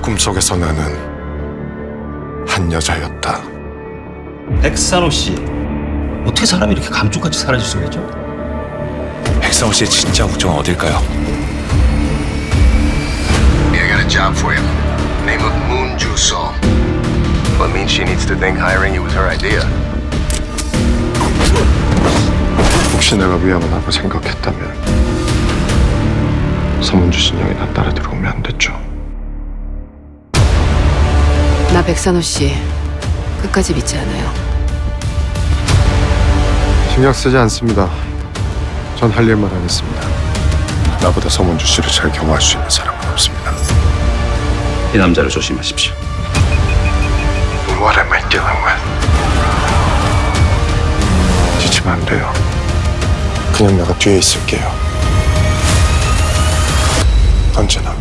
꿈속에서 나는 한 여자였다. 백산호 씨, 어떻게 사람이 이렇게 감쪽같이 사라질 수가 있죠? 백상호 씨의 진짜 우정은 어딜까요? I got a job for you. Name of Moon Ju-sol. Well, it means she needs to think hiring you was her idea. 혹시 내가 위험하다고 생각했다면 서문주 신영이 나 따라 들어오면 안 됐죠. 나 백산호 씨 끝까지 믿지 않아요. 신경 쓰지 않습니다. 전 할 일만 하겠습니다. 나보다 서문주 씨를 잘 경호할 수 있는 사람은 없습니다. 이 남자를 조심하십시오. What am I dealing with? 지치면 안 돼요. 그냥 내가 뒤에 있을게요. 언제나.